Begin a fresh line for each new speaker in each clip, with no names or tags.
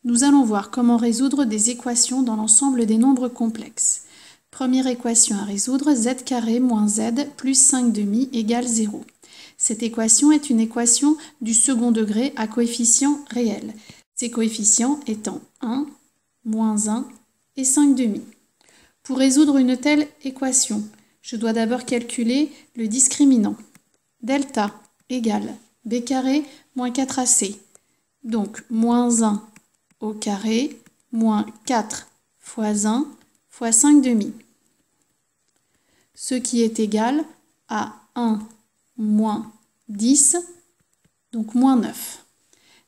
Nous allons voir comment résoudre des équations dans l'ensemble des nombres complexes. Première équation à résoudre, z carré moins z plus 5 demi égale 0. Cette équation est une équation du second degré à coefficients réels. Ces coefficients étant 1, moins 1 et 5 demi. Pour résoudre une telle équation, je dois d'abord calculer le discriminant. Delta égale b carré moins 4ac. Donc, moins 1 au carré, moins 4 fois 1 fois 5 demi. Ce qui est égal à 1 moins 10, donc moins 9.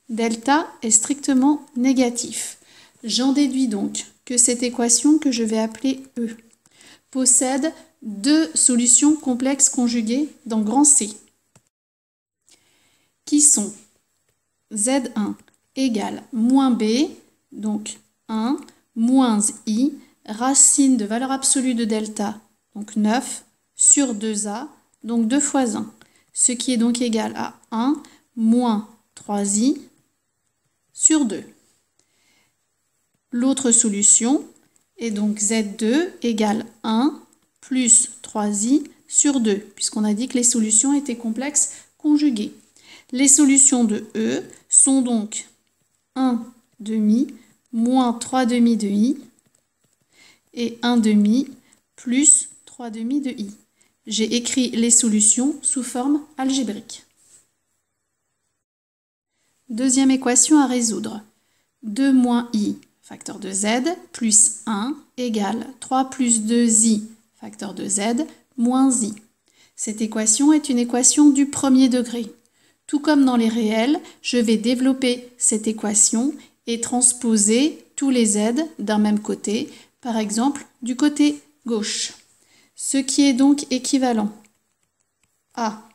Delta est strictement négatif. J'en déduis donc que cette équation, que je vais appeler E, possède deux solutions complexes conjuguées dans grand C, qui sont Z1 égale moins B, donc 1, moins I, racine de valeur absolue de delta, donc 9, sur 2A, donc 2 fois 1, ce qui est donc égal à 1 moins 3I sur 2. L'autre solution est donc Z2 égale 1 plus 3I sur 2, puisqu'on a dit que les solutions étaient complexes conjuguées. Les solutions de E sont donc 1 demi moins 3 demi de I et 1 demi plus 3 demi de I. J'ai écrit les solutions sous forme algébrique. Deuxième équation à résoudre. 2 moins I, facteur de Z, plus 1 égale 3 plus 2I, facteur de Z, moins I. Cette équation est une équation du premier degré. Tout comme dans les réels, je vais développer cette équation et transposer tous les Z d'un même côté, par exemple du côté gauche. Ce qui est donc équivalent à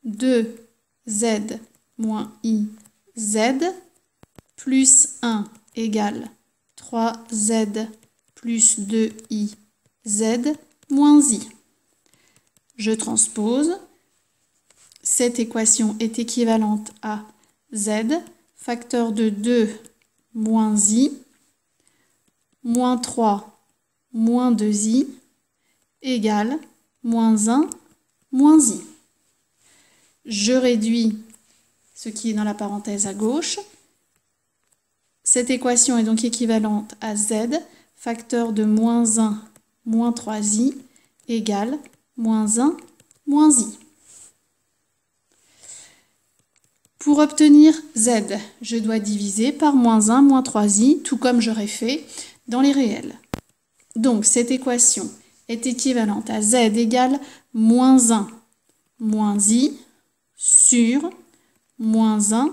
2Z moins IZ plus 1 égale 3Z plus 2IZ moins I. Je transpose. Cette équation est équivalente à Z, facteur de 2 moins I, moins 3 moins 2I, égale moins 1 moins I. Je réduis ce qui est dans la parenthèse à gauche. Cette équation est donc équivalente à Z, facteur de moins 1 moins 3I, égale moins 1 moins I. Pour obtenir Z, je dois diviser par moins 1 moins 3i, tout comme j'aurais fait dans les réels. Donc, cette équation est équivalente à Z égale moins 1 moins i sur moins 1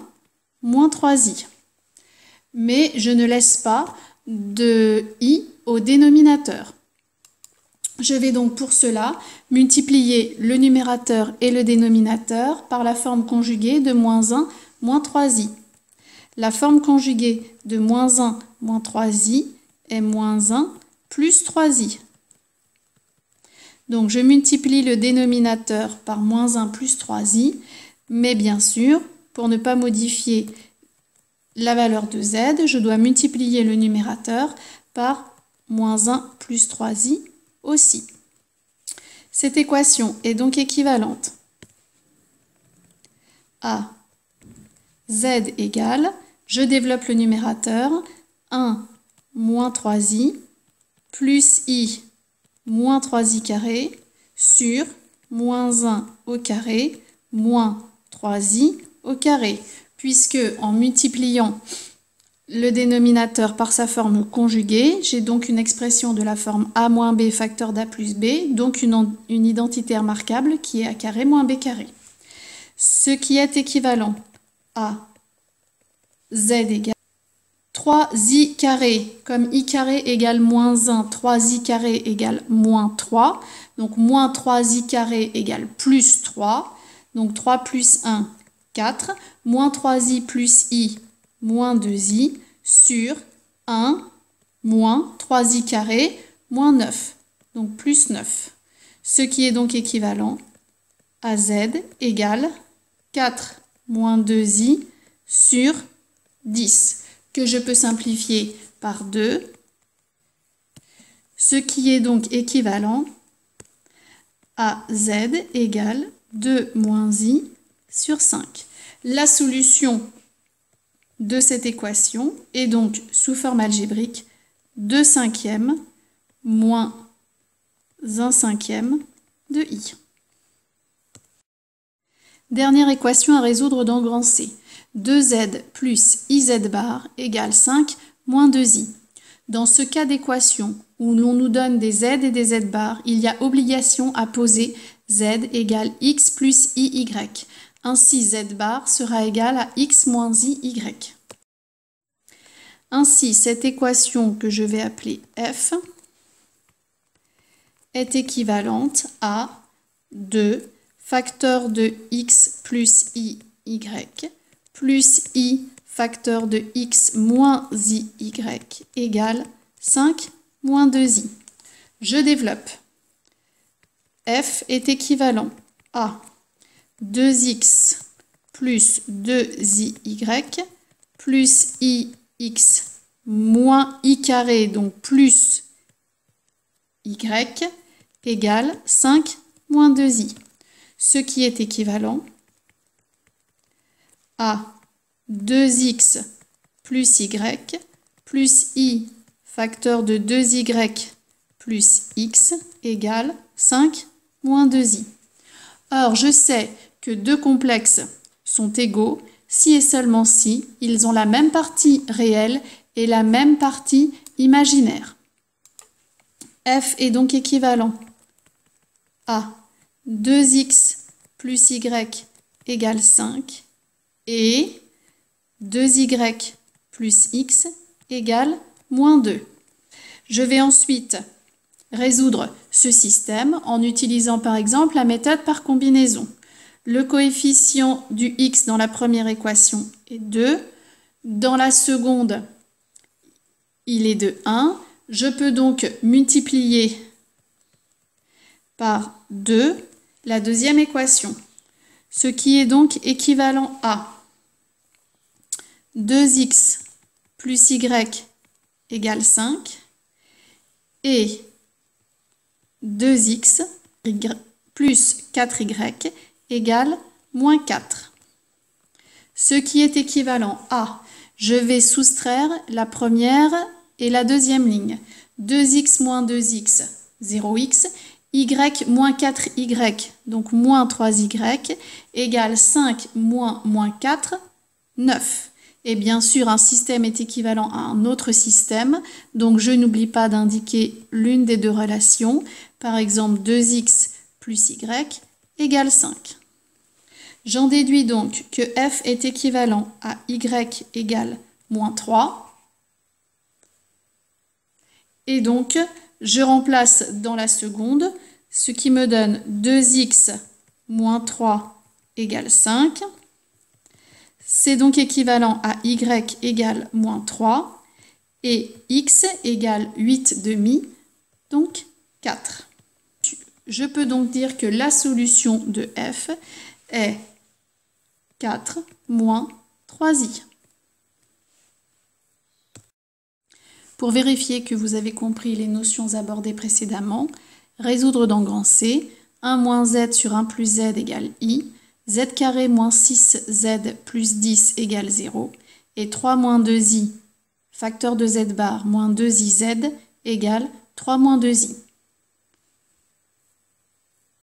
moins 3i. Mais je ne laisse pas de i au dénominateur. Je vais donc pour cela multiplier le numérateur et le dénominateur par la forme conjuguée de moins 1 moins 3i. La forme conjuguée de moins 1 moins 3i est moins 1 plus 3i. Donc je multiplie le dénominateur par moins 1 plus 3i, mais bien sûr, pour ne pas modifier la valeur de z, je dois multiplier le numérateur par moins 1 plus 3i aussi. Cette équation est donc équivalente à z égale, je développe le numérateur, 1 moins 3i plus i moins 3i carré sur moins 1 au carré moins 3i au carré, puisque en multipliant le dénominateur par sa forme conjuguée, j'ai donc une expression de la forme a moins b facteur d'a plus b, donc une identité remarquable qui est a carré moins b carré. Ce qui est équivalent à z égale 3i carré, comme i carré égale moins 1, 3i carré égale moins 3, donc moins 3i carré égale plus 3, donc 3 plus 1, 4, moins 3i plus i, moins 2i, sur 1 moins 3i carré, moins 9, donc plus 9. Ce qui est donc équivalent à z égale 4 moins 2i sur 10, que je peux simplifier par 2, ce qui est donc équivalent à z égale 2 moins i sur 5. La solution de cette équation est donc sous forme algébrique 2 cinquièmes moins 1 cinquième de i. Dernière équation à résoudre dans grand C. 2z plus iz bar égale 5 moins 2i. Dans ce cas d'équation où l'on nous donne des z et des z bar, il y a obligation à poser z égale x plus iy. Ainsi, z bar sera égal à x moins iy. Ainsi, cette équation que je vais appeler f est équivalente à 2 facteur de x plus iy plus i facteur de x moins iy égale 5 moins 2i. Je développe. F est équivalent à 2x plus 2iy plus ix moins i carré, donc plus y, égale 5 moins 2i. Ce qui est équivalent à 2x plus y plus i facteur de 2y plus x égale 5 moins 2i. Or, je sais que deux complexes sont égaux si et seulement si ils ont la même partie réelle et la même partie imaginaire. F est donc équivalent à 2x plus y égale 5 et 2y plus x égale moins 2. Je vais ensuite résoudre ce système en utilisant par exemple la méthode par combinaison. Le coefficient du x dans la première équation est 2. Dans la seconde, il est de 1. Je peux donc multiplier par 2 la deuxième équation, ce qui est donc équivalent à 2x plus y égale 5 et 2x plus 4y égale moins 4. Ce qui est équivalent à, je vais soustraire la première et la deuxième ligne. 2x moins 2x, 0x, y moins 4y, donc moins 3y, égale 5 moins moins 4, 9. Et bien sûr, un système est équivalent à un autre système, donc je n'oublie pas d'indiquer l'une des deux relations. Par exemple, 2x plus y égale 5. J'en déduis donc que f est équivalent à y égale moins 3. Et donc, je remplace dans la seconde, ce qui me donne 2x moins 3 égale 5. C'est donc équivalent à y égale moins 3 et x égale 8 demi, donc 4. Je peux donc dire que la solution de f est 4 moins 3i. Pour vérifier que vous avez compris les notions abordées précédemment, résoudre dans grand C, 1 moins z sur 1 plus z égale i, z carré moins 6z plus 10 égale 0, et 3 moins 2i, facteur de z bar moins 2iz égale 3 moins 2i.